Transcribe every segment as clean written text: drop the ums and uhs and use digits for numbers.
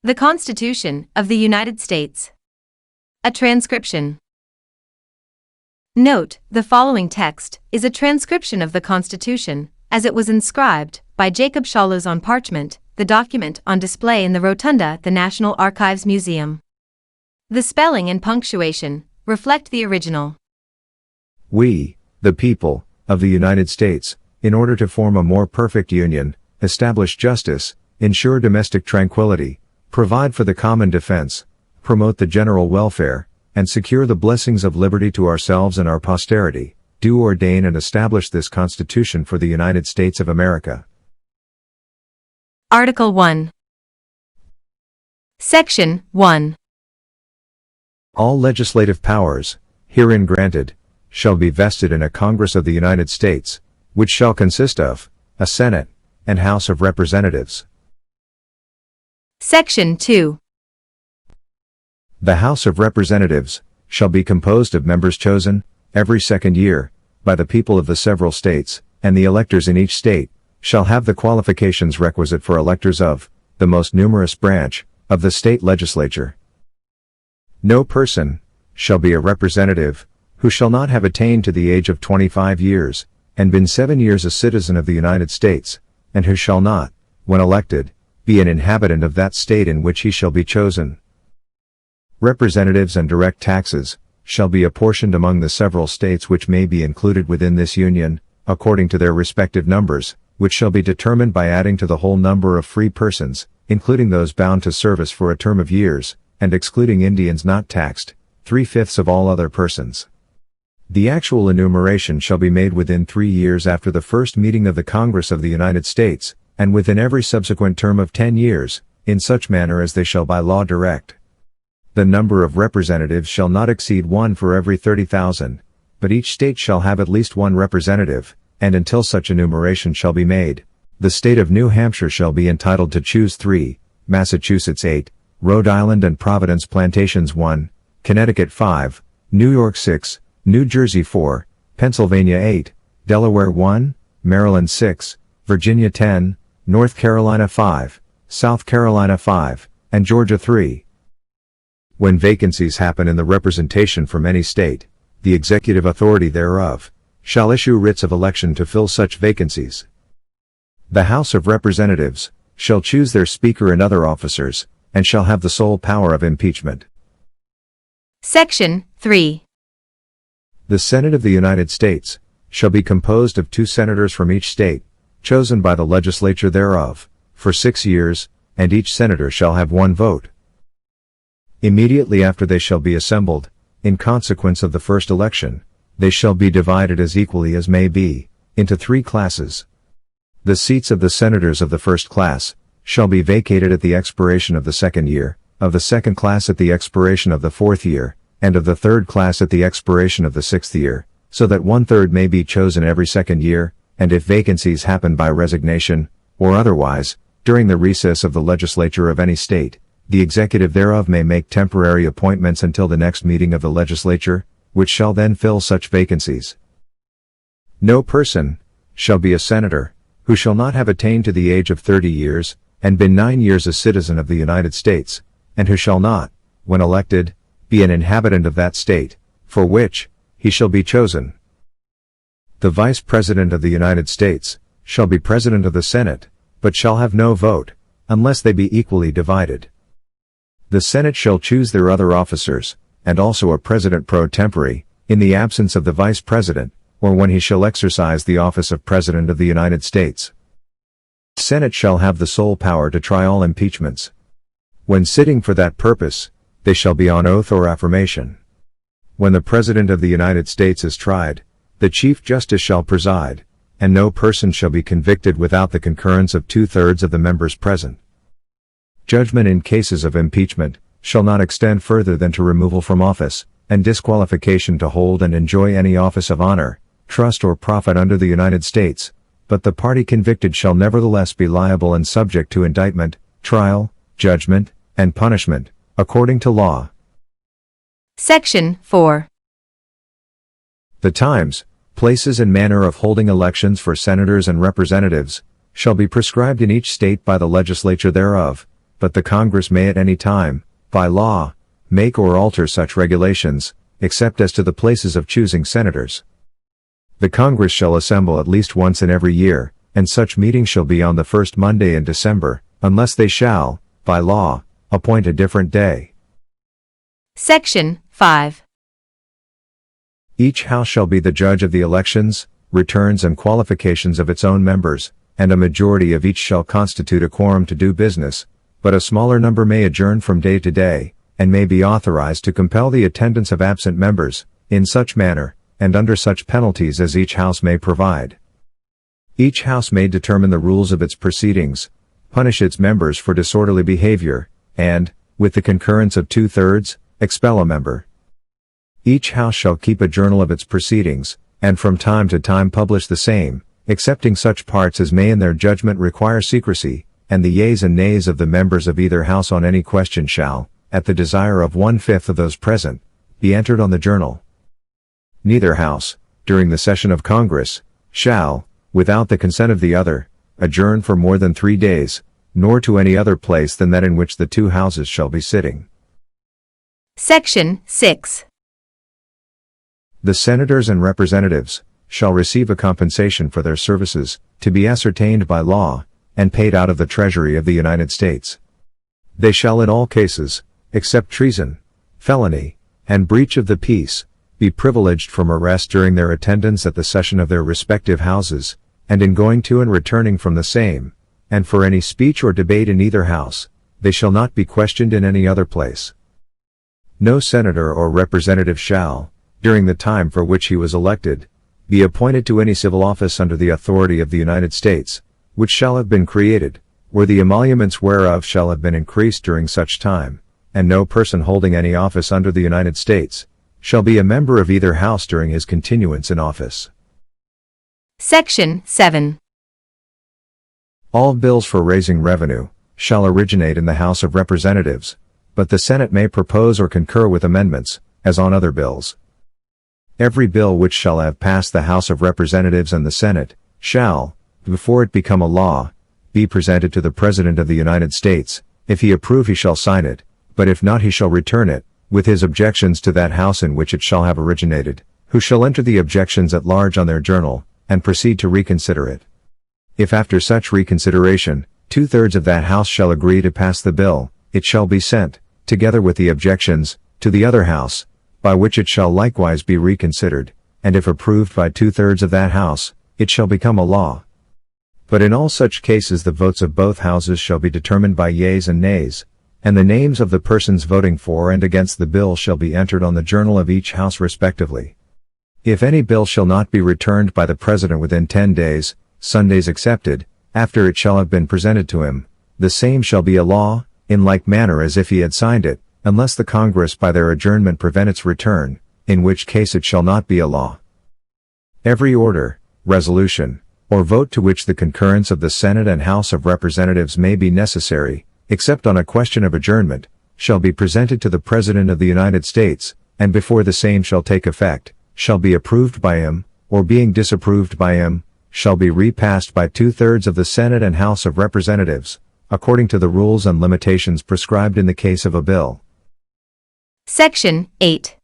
The Constitution of the United States. A transcription. Note, the following text is a transcription of the Constitution, as it was inscribed by Jacob Shallus on parchment, the document on display in the rotunda at the National Archives Museum. The spelling and punctuation reflect the original. We, the people of the United States, in order to form a more perfect union, establish justice, ensure domestic tranquility, provide for the common defense, promote the general welfare, and secure the blessings of liberty to ourselves and our posterity, do ordain and establish this Constitution for the United States of America. Article 1. Section 1. All legislative powers, herein granted, shall be vested in a Congress of the United States, which shall consist of a Senate and House of Representatives. Section 2. The House of Representatives shall be composed of members chosen, every second year, by the people of the several states, and the electors in each state shall have the qualifications requisite for electors of the most numerous branch of the state legislature. No person shall be a representative who shall not have attained to the age of 25 years, and been 7 years a citizen of the United States, and who shall not, when elected, be an inhabitant of that state in which he shall be chosen. Representatives and direct taxes shall be apportioned among the several states which may be included within this Union, according to their respective numbers, which shall be determined by adding to the whole number of free persons, including those bound to service for a term of years, and excluding Indians not taxed, 3/5 of all other persons. The actual enumeration shall be made within 3 years after the first meeting of the Congress of the United States, and within every subsequent term of 10 years, in such manner as they shall by law direct. The number of representatives shall not exceed 1 for every 30,000, but each state shall have at least 1 representative, and until such enumeration shall be made, the state of New Hampshire shall be entitled to choose 3, Massachusetts 8, Rhode Island and Providence Plantations 1, Connecticut 5, New York 6, New Jersey 4, Pennsylvania 8, Delaware 1, Maryland 6, Virginia 10, North Carolina 5, South Carolina 5, and Georgia 3. When vacancies happen in the representation from any state, the executive authority thereof shall issue writs of election to fill such vacancies. The House of Representatives shall choose their Speaker and other officers, and shall have the sole power of impeachment. Section 3. The Senate of the United States shall be composed of 2 senators from each state, chosen by the legislature thereof, for 6 years, and each senator shall have 1 vote. Immediately after they shall be assembled, in consequence of the first election, they shall be divided as equally as may be, into 3 classes. The seats of the senators of the first class shall be vacated at the expiration of the second year, of the second class at the expiration of the 4th year, and of the third class at the expiration of the 6th year, so that 1/3 may be chosen every second year, and if vacancies happen by resignation, or otherwise, during the recess of the legislature of any state, the executive thereof may make temporary appointments until the next meeting of the legislature, which shall then fill such vacancies. No person shall be a senator who shall not have attained to the age of 30 years, and been 9 years a citizen of the United States, and who shall not, when elected, be an inhabitant of that state, for which he shall be chosen. The Vice President of the United States shall be President of the Senate, but shall have no vote, unless they be equally divided. The Senate shall choose their other officers, and also a President pro tempore, in the absence of the Vice President, or when he shall exercise the office of President of the United States. The Senate shall have the sole power to try all impeachments. When sitting for that purpose, they shall be on oath or affirmation. When the President of the United States is tried, the Chief Justice shall preside, and no person shall be convicted without the concurrence of 2/3 of the members present. Judgment in cases of impeachment shall not extend further than to removal from office, and disqualification to hold and enjoy any office of honor, trust or profit under the United States, but the party convicted shall nevertheless be liable and subject to indictment, trial, judgment, and punishment, according to law. Section 4. The times, places and manner of holding elections for senators and representatives shall be prescribed in each state by the legislature thereof, but the Congress may at any time, by law, make or alter such regulations, except as to the places of choosing senators. The Congress shall assemble at least once in every year, and such meeting shall be on the first Monday in December, unless they shall, by law, appoint a different day. Section 5. Each house shall be the judge of the elections, returns and qualifications of its own members, and a majority of each shall constitute a quorum to do business, but a smaller number may adjourn from day to day, and may be authorized to compel the attendance of absent members, in such manner, and under such penalties as each house may provide. Each house may determine the rules of its proceedings, punish its members for disorderly behavior, and, with the concurrence of 2/3, expel a member. Each house shall keep a journal of its proceedings, and from time to time publish the same, excepting such parts as may in their judgment require secrecy, and the yeas and nays of the members of either house on any question shall, at the desire of 1/5 of those present, be entered on the journal. Neither house, during the session of Congress, shall, without the consent of the other, adjourn for more than 3 days, nor to any other place than that in which the two houses shall be sitting. Section 6. The senators and representatives shall receive a compensation for their services, to be ascertained by law, and paid out of the Treasury of the United States. They shall in all cases, except treason, felony, and breach of the peace, be privileged from arrest during their attendance at the session of their respective houses, and in going to and returning from the same, and for any speech or debate in either house, they shall not be questioned in any other place. No senator or representative shall, during the time for which he was elected, be appointed to any civil office under the authority of the United States, which shall have been created, or the emoluments whereof shall have been increased during such time, and no person holding any office under the United States, shall be a member of either house during his continuance in office. Section 7. All bills for raising revenue shall originate in the House of Representatives, but the Senate may propose or concur with amendments, as on other bills. Every bill which shall have passed the House of Representatives and the Senate, shall, before it become a law, be presented to the President of the United States. If he approve he shall sign it, but if not he shall return it, with his objections to that House in which it shall have originated, who shall enter the objections at large on their journal, and proceed to reconsider it. If after such reconsideration, 2/3 of that House shall agree to pass the bill, it shall be sent, together with the objections, to the other House, by which it shall likewise be reconsidered, and if approved by 2/3 of that House, it shall become a law. But in all such cases the votes of both houses shall be determined by yeas and nays, and the names of the persons voting for and against the bill shall be entered on the journal of each house respectively. If any bill shall not be returned by the President within 10 days, Sundays excepted, after it shall have been presented to him, the same shall be a law, in like manner as if he had signed it, unless the Congress by their adjournment prevent its return, in which case it shall not be a law. Every order, resolution, or vote to which the concurrence of the Senate and House of Representatives may be necessary, except on a question of adjournment, shall be presented to the President of the United States, and before the same shall take effect, shall be approved by him, or being disapproved by him, shall be repassed by 2/3 of the Senate and House of Representatives, according to the rules and limitations prescribed in the case of a bill. Section 8.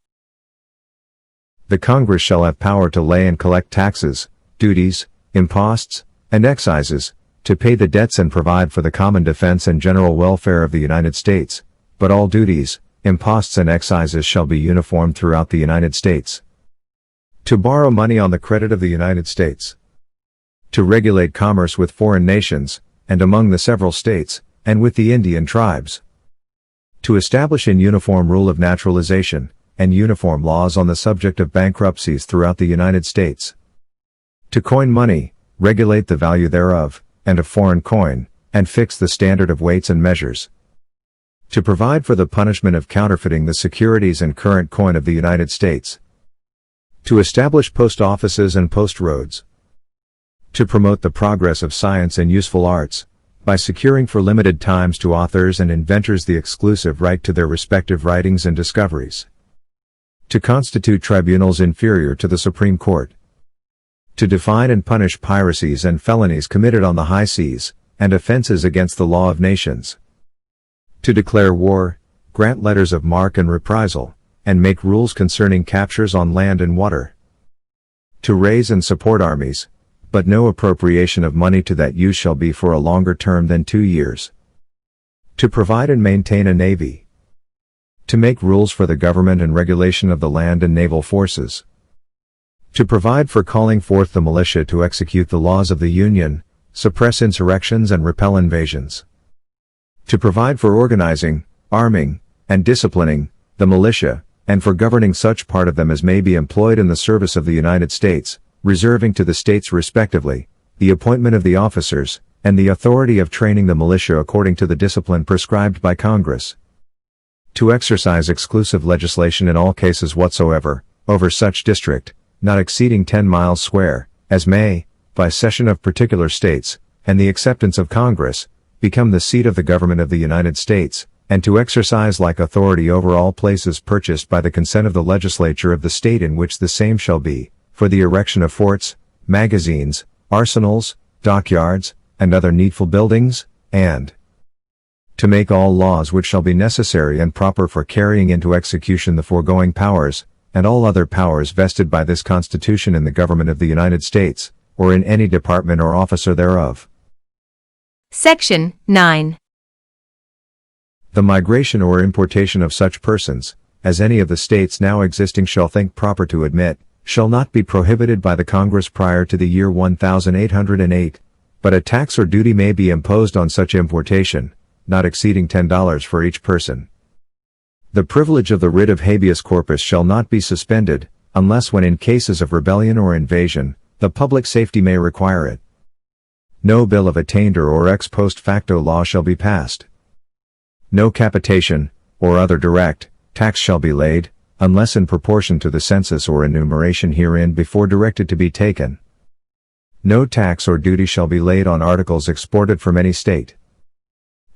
The Congress shall have power to lay and collect taxes, duties, imposts, and excises, to pay the debts and provide for the common defense and general welfare of the United States, but all duties, imposts and excises shall be uniform throughout the United States. To borrow money on the credit of the United States. To regulate commerce with foreign nations, and among the several states, and with the Indian tribes. To establish an uniform rule of naturalization, and uniform laws on the subject of bankruptcies throughout the United States. To coin money, regulate the value thereof, and of foreign coin, and fix the standard of weights and measures. To provide for the punishment of counterfeiting the securities and current coin of the United States. To establish post offices and post roads. To promote the progress of science and useful arts, by securing for limited times to authors and inventors the exclusive right to their respective writings and discoveries. To constitute tribunals inferior to the Supreme Court. To define and punish piracies and felonies committed on the high seas, and offenses against the law of nations. To declare war, grant letters of marque and reprisal, and make rules concerning captures on land and water. To raise and support armies, but no appropriation of money to that use shall be for a longer term than 2 years. To provide and maintain a navy. To make rules for the government and regulation of the land and naval forces. To provide for calling forth the militia to execute the laws of the Union, suppress insurrections and repel invasions. To provide for organizing, arming, and disciplining the militia, and for governing such part of them as may be employed in the service of the United States, reserving to the states respectively the appointment of the officers, and the authority of training the militia according to the discipline prescribed by Congress. To exercise exclusive legislation in all cases whatsoever, over such district, not exceeding 10 miles square, as may, by cession of particular states, and the acceptance of Congress, become the seat of the government of the United States, and to exercise like authority over all places purchased by the consent of the legislature of the state in which the same shall be, for the erection of forts, magazines, arsenals, dockyards, and other needful buildings, and to make all laws which shall be necessary and proper for carrying into execution the foregoing powers, and all other powers vested by this Constitution in the government of the United States, or in any department or officer thereof. Section 9. The migration or importation of such persons, as any of the states now existing shall think proper to admit, shall not be prohibited by the Congress prior to the year 1808, but a tax or duty may be imposed on such importation, not exceeding $10 for each person. The privilege of the writ of habeas corpus shall not be suspended, unless when in cases of rebellion or invasion, the public safety may require it. No bill of attainder or ex post facto law shall be passed. No capitation, or other direct, tax shall be laid, unless in proportion to the census or enumeration herein before directed to be taken. No tax or duty shall be laid on articles exported from any state.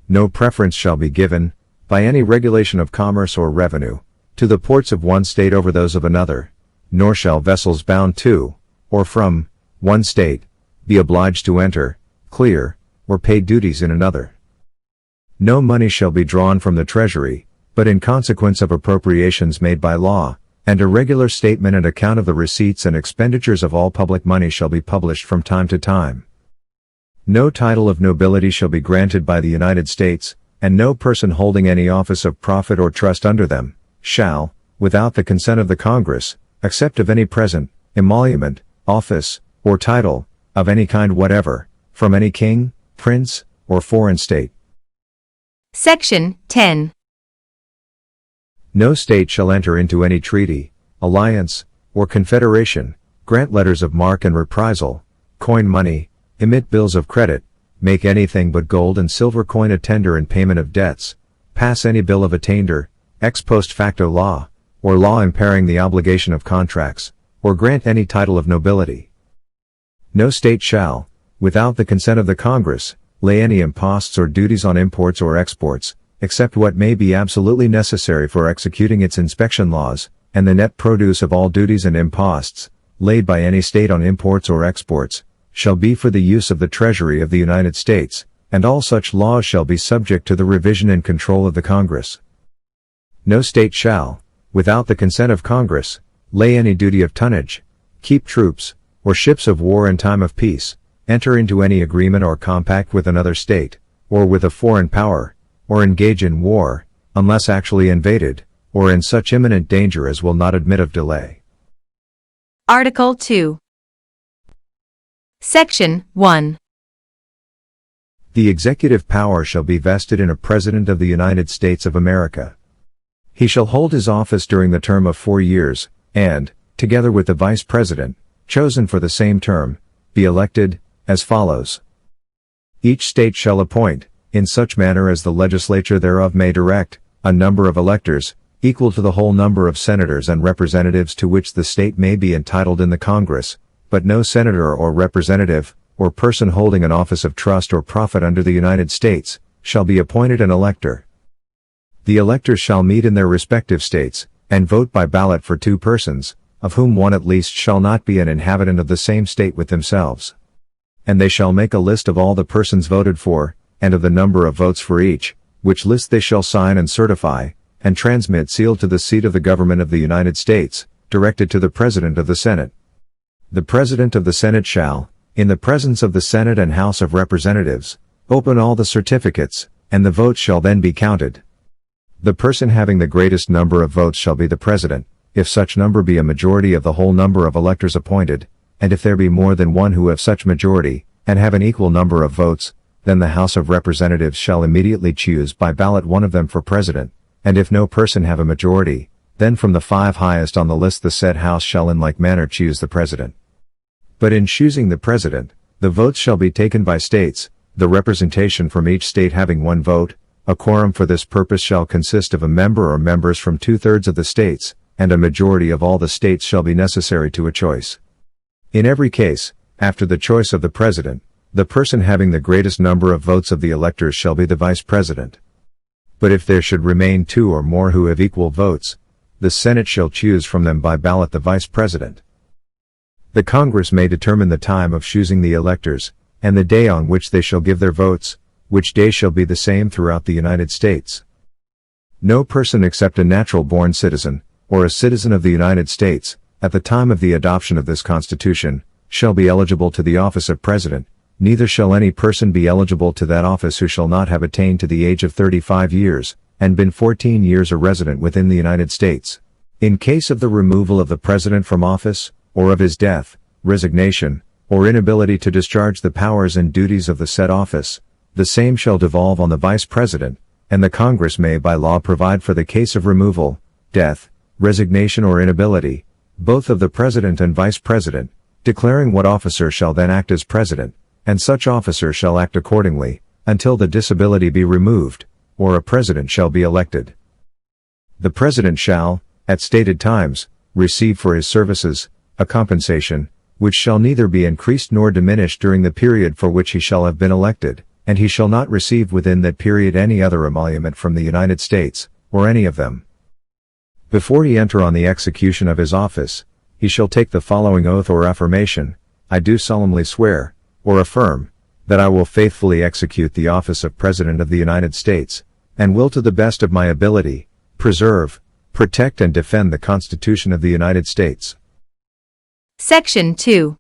No preference shall be given, by any regulation of commerce or revenue, to the ports of one state over those of another, nor shall vessels bound to, or from, one state, be obliged to enter, clear, or pay duties in another. No money shall be drawn from the Treasury, but in consequence of appropriations made by law, and a regular statement and account of the receipts and expenditures of all public money shall be published from time to time. No title of nobility shall be granted by the United States, and no person holding any office of profit or trust under them, shall, without the consent of the Congress, accept of any present, emolument, office, or title, of any kind whatever, from any king, prince, or foreign state. Section 10. No state shall enter into any treaty, alliance, or confederation, grant letters of marque and reprisal, coin money, emit bills of credit, make anything but gold and silver coin a tender in payment of debts, pass any bill of attainder, ex post facto law, or law impairing the obligation of contracts, or grant any title of nobility. No state shall, without the consent of the Congress, lay any imposts or duties on imports or exports, except what may be absolutely necessary for executing its inspection laws, and the net produce of all duties and imposts, laid by any state on imports or exports, shall be for the use of the Treasury of the United States, and all such laws shall be subject to the revision and control of the Congress. No state shall, without the consent of Congress, lay any duty of tonnage, keep troops, or ships of war in time of peace, enter into any agreement or compact with another state, or with a foreign power, or engage in war, unless actually invaded, or in such imminent danger as will not admit of delay. Article 2. Section 1. The executive power shall be vested in a President of the United States of America. He shall hold his office during the term of 4 years, and, together with the Vice President, chosen for the same term, be elected, as follows. Each state shall appoint, in such manner as the legislature thereof may direct, a number of electors, equal to the whole number of senators and representatives to which the state may be entitled in the Congress, but no senator or representative, or person holding an office of trust or profit under the United States, shall be appointed an elector. The electors shall meet in their respective states, and vote by ballot for 2 persons, of whom one at least shall not be an inhabitant of the same state with themselves. And they shall make a list of all the persons voted for, and of the number of votes for each, which list they shall sign and certify, and transmit sealed to the seat of the government of the United States, directed to the President of the Senate. The President of the Senate shall, in the presence of the Senate and House of Representatives, open all the certificates, and the votes shall then be counted. The person having the greatest number of votes shall be the President, if such number be a majority of the whole number of electors appointed, and if there be more than one who have such majority, and have an equal number of votes, then the House of Representatives shall immediately choose by ballot one of them for President, and if no person have a majority, then from the 5 highest on the list the said House shall in like manner choose the President. But in choosing the President, the votes shall be taken by states, the representation from each state having 1 vote. A quorum for this purpose shall consist of a member or members from 2/3 of the states, and a majority of all the states shall be necessary to a choice. In every case, after the choice of the President, the person having the greatest number of votes of the electors shall be the Vice President. But if there should remain 2 or more who have equal votes, the Senate shall choose from them by ballot the Vice President. The Congress may determine the time of choosing the electors, and the day on which they shall give their votes, which day shall be the same throughout the United States. No person except a natural-born citizen, or a citizen of the United States, at the time of the adoption of this Constitution, shall be eligible to the office of President, neither shall any person be eligible to that office who shall not have attained to the age of 35 years, and been 14 years a resident within the United States. In case of the removal of the President from office, or of his death, resignation, or inability to discharge the powers and duties of the said office, the same shall devolve on the Vice President, and the Congress may by law provide for the case of removal, death, resignation or inability, both of the President and Vice President, declaring what officer shall then act as President, and such officer shall act accordingly, until the disability be removed, or a President shall be elected. The President shall, at stated times, receive for his services, a compensation, which shall neither be increased nor diminished during the period for which he shall have been elected, and he shall not receive within that period any other emolument from the United States, or any of them. Before he enter on the execution of his office, he shall take the following oath or affirmation: I do solemnly swear, or affirm, that I will faithfully execute the office of President of the United States, and will to the best of my ability, preserve, protect and defend the Constitution of the United States. Section 2.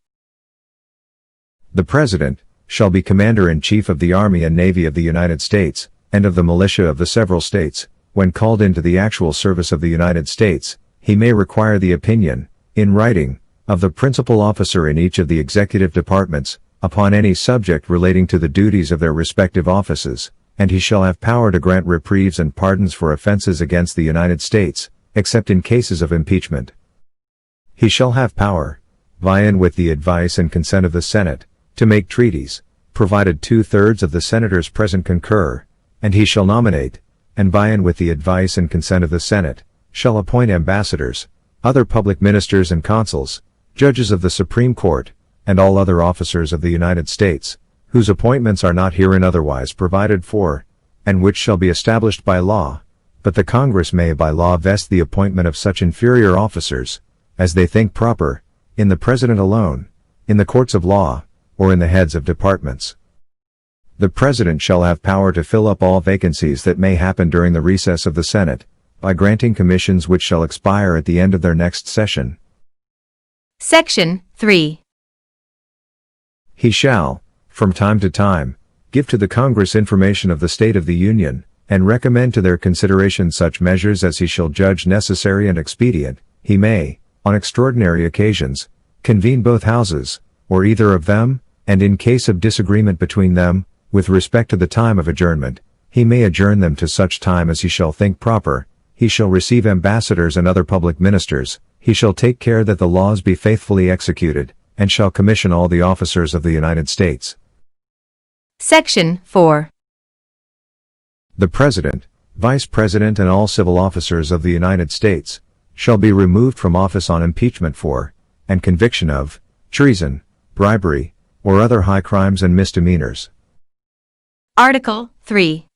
The President shall be Commander-in-Chief of the Army and Navy of the United States, and of the militia of the several states. When called into the actual service of the United States, he may require the opinion, in writing, of the principal officer in each of the executive departments, upon any subject relating to the duties of their respective offices, and he shall have power to grant reprieves and pardons for offenses against the United States, except in cases of impeachment. He shall have power, by and with the advice and consent of the Senate, to make treaties, provided 2/3 of the senators present concur, and he shall nominate, and by and with the advice and consent of the Senate, shall appoint ambassadors, other public ministers and consuls, judges of the Supreme Court, and all other officers of the United States, whose appointments are not herein otherwise provided for, and which shall be established by law, but the Congress may by law vest the appointment of such inferior officers, as they think proper, in the President alone, in the courts of law, or in the heads of departments. The President shall have power to fill up all vacancies that may happen during the recess of the Senate, by granting commissions which shall expire at the end of their next session. Section 3. He shall, from time to time, give to the Congress information of the state of the Union, and recommend to their consideration such measures as he shall judge necessary and expedient. He may, on extraordinary occasions, convene both houses, or either of them, and in case of disagreement between them, with respect to the time of adjournment, he may adjourn them to such time as he shall think proper. He shall receive ambassadors and other public ministers. He shall take care that the laws be faithfully executed, and shall commission all the officers of the United States. Section 4. The President, Vice President and all civil officers of the United States shall be removed from office on impeachment for, and conviction of, treason, bribery, or other high crimes and misdemeanors. Article 3.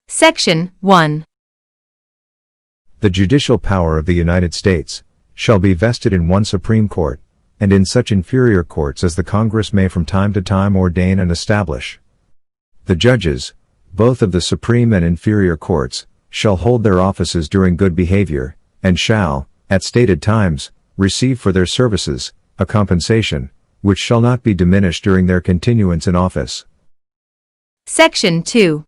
Section 1. The judicial power of the United States shall be vested in one Supreme Court, and in such inferior courts as the Congress may from time to time ordain and establish. The judges, both of the supreme and inferior courts, shall hold their offices during good behavior, and shall, at stated times, receive for their services, a compensation, which shall not be diminished during their continuance in office. Section 2.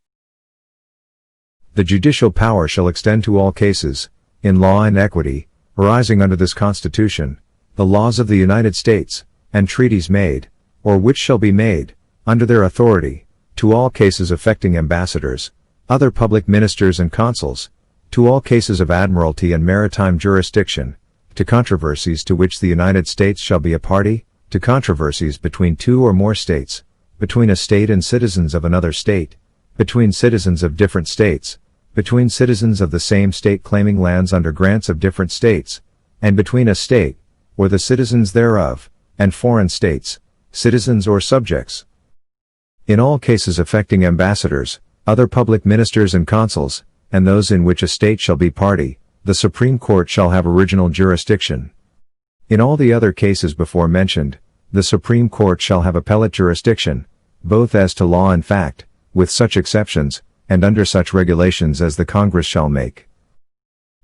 The judicial power shall extend to all cases, in law and equity, arising under this Constitution, the laws of the United States, and treaties made, or which shall be made, under their authority, to all cases affecting ambassadors, other public ministers and consuls, to all cases of admiralty and maritime jurisdiction, to controversies to which the United States shall be a party, to controversies between two or more states, between a state and citizens of another state, between citizens of different states, between citizens of the same state claiming lands under grants of different states, and between a state, or the citizens thereof, and foreign states, citizens or subjects. In all cases affecting ambassadors, other public ministers and consuls, and those in which a state shall be party, the Supreme Court shall have original jurisdiction. In all the other cases before mentioned, the Supreme Court shall have appellate jurisdiction, both as to law and fact, with such exceptions, and under such regulations as the Congress shall make.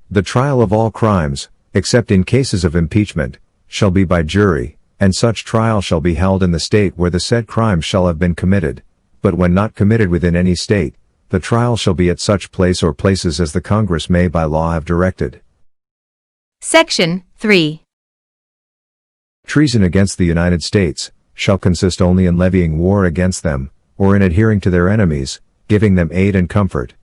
The trial of all crimes, except in cases of impeachment, shall be by jury, and such trial shall be held in the state where the said crimes shall have been committed, but when not committed within any state, the trial shall be at such place or places as the Congress may by law have directed. Section 3. Treason against the United States shall consist only in levying war against them, or in adhering to their enemies, giving them aid and comfort.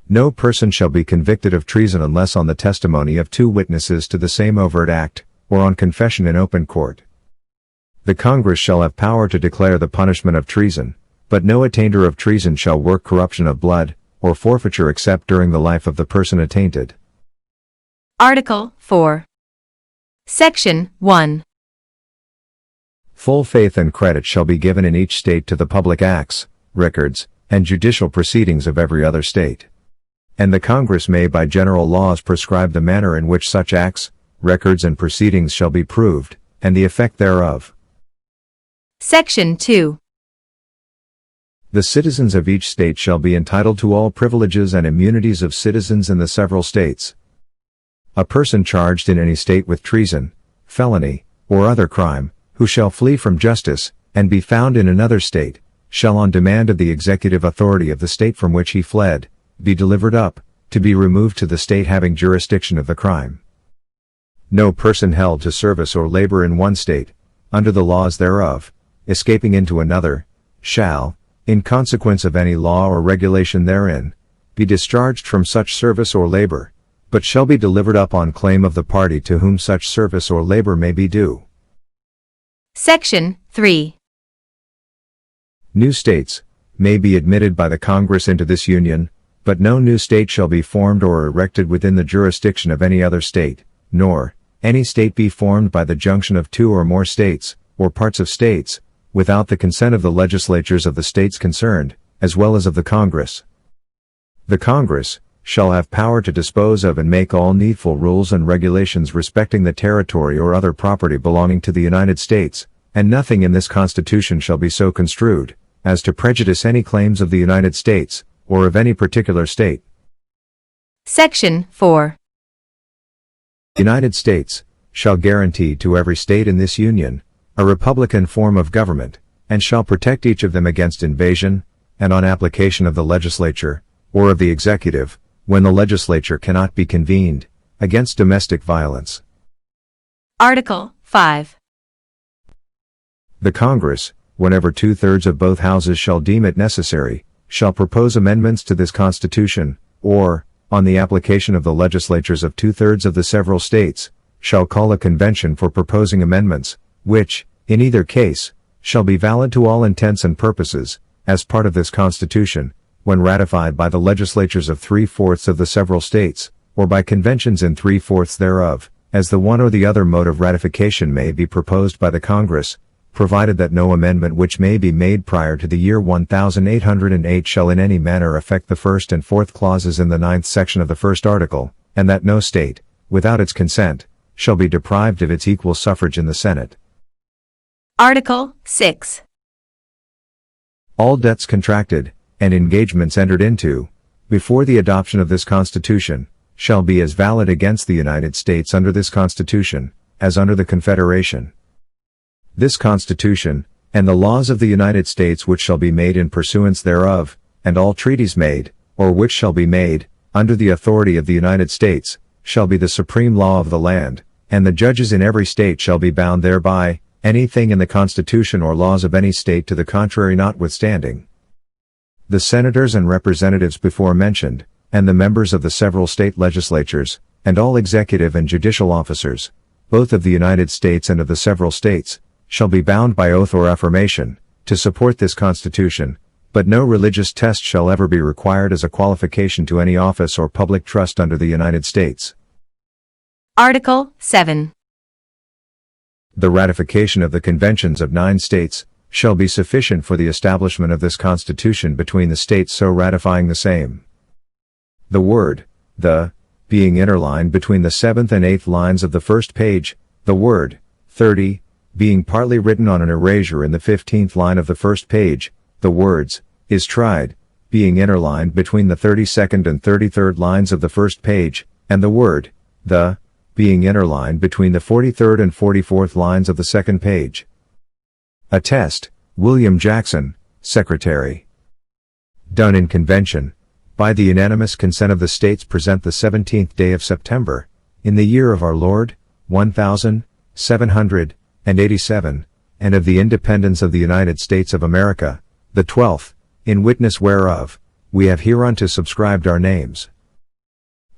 No person shall be convicted of treason unless on the testimony of two witnesses to the same overt act, or on confession in open court. The Congress shall have power to declare the punishment of treason, but no attainder of treason shall work corruption of blood, or forfeiture except during the life of the person attainted. Article 4. Section 1. Full faith and credit shall be given in each state to the public acts, records, and judicial proceedings of every other state. And the Congress may by general laws prescribe the manner in which such acts, records and proceedings shall be proved, and the effect thereof. Section 2. The citizens of each state shall be entitled to all privileges and immunities of citizens in the several states. A person charged in any state with treason, felony, or other crime, who shall flee from justice, and be found in another state, shall on demand of the executive authority of the state from which he fled, be delivered up, to be removed to the state having jurisdiction of the crime. No person held to service or labor in one state, under the laws thereof, escaping into another, shall, in consequence of any law or regulation therein, be discharged from such service or labor, but shall be delivered up on claim of the party to whom such service or labor may be due. Section 3. New states may be admitted by the Congress into this Union, but no new state shall be formed or erected within the jurisdiction of any other state, nor any state be formed by the junction of two or more states, or parts of states, without the consent of the legislatures of the states concerned, as well as of the Congress. The Congress shall have power to dispose of and make all needful rules and regulations respecting the territory or other property belonging to the United States, and nothing in this Constitution shall be so construed as to prejudice any claims of the United States, or of any particular state. Section 4. The United States shall guarantee to every state in this Union a republican form of government, and shall protect each of them against invasion, and on application of the legislature, or of the executive, when the legislature cannot be convened, against domestic violence. Article 5. The Congress, whenever 2/3 of both houses shall deem it necessary, shall propose amendments to this Constitution, or, on the application of the legislatures of 2/3 of the several states, shall call a convention for proposing amendments, which, in either case, shall be valid to all intents and purposes, as part of this Constitution, when ratified by the legislatures of 3/4 of the several states, or by conventions in 3/4 thereof, as the one or the other mode of ratification may be proposed by the Congress, provided that no amendment which may be made prior to the year 1808 shall in any manner affect the first and fourth clauses in the 9th section of the first article, and that no state, without its consent, shall be deprived of its equal suffrage in the Senate. Article 6. All debts contracted, and engagements entered into, before the adoption of this Constitution, shall be as valid against the United States under this Constitution, as under the Confederation. This Constitution, and the laws of the United States which shall be made in pursuance thereof, and all treaties made, or which shall be made, under the authority of the United States, shall be the supreme law of the land, and the judges in every state shall be bound thereby, anything in the Constitution or laws of any state to the contrary notwithstanding. The senators and representatives before mentioned, and the members of the several state legislatures, and all executive and judicial officers, both of the United States and of the several states, shall be bound by oath or affirmation, to support this Constitution, but no religious test shall ever be required as a qualification to any office or public trust under the United States. Article 7. The ratification of the conventions of 9 states shall be sufficient for the establishment of this Constitution between the states so ratifying the same. The word, the, being interlined between the 7th and 8th lines of the first page, the word, 30, being partly written on an erasure in the 15th line of the first page, the words, is tried, being interlined between the 32nd and 33rd lines of the first page, and the word, the, being interlined between the 43rd and 44th lines of the second page. Attest, William Jackson, Secretary. Done in convention, by the unanimous consent of the states present the 17th day of September, in the year of our Lord, 1787, and of the independence of the United States of America, the 12th, in witness whereof, we have hereunto subscribed our names.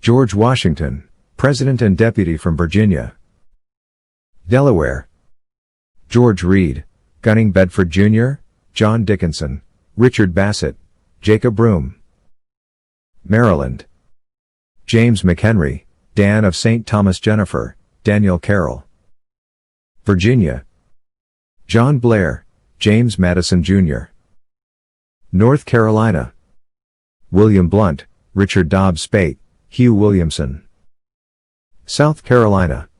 George Washington, President and Deputy from Virginia. Delaware. George Reed, Gunning Bedford Jr., John Dickinson, Richard Bassett, Jacob Broom. Maryland. James McHenry, Dan of St. Thomas Jennifer, Daniel Carroll. Virginia. John Blair, James Madison Jr. North Carolina. William Blunt, Richard Dobbs Speight, Hugh Williamson. South Carolina.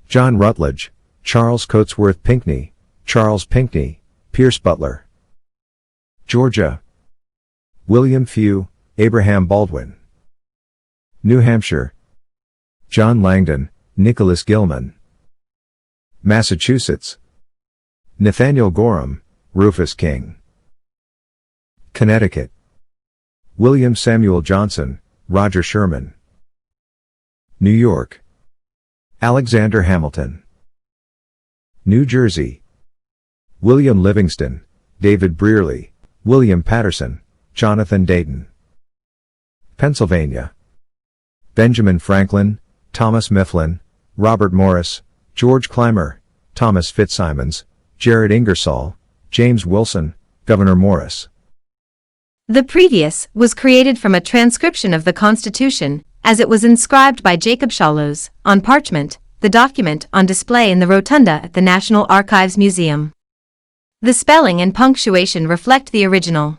John Rutledge, Charles Coatsworth Pinckney, Charles Pinckney, Pierce Butler. Georgia. William Few, Abraham Baldwin. New Hampshire. John Langdon, Nicholas Gilman. Massachusetts. Nathaniel Gorham, Rufus King. Connecticut. William Samuel Johnson, Roger Sherman. New York. Alexander Hamilton. New Jersey. William Livingston, David Brearley, William Patterson, Jonathan Dayton. Pennsylvania. Benjamin Franklin, Thomas Mifflin, Robert Morris, George Clymer, Thomas Fitzsimons, Jared Ingersoll, James Wilson, Gouverneur Morris. The previous was created from a transcription of the Constitution, as it was inscribed by Jacob Shallus, on parchment, the document on display in the rotunda at the National Archives Museum. The spelling and punctuation reflect the original.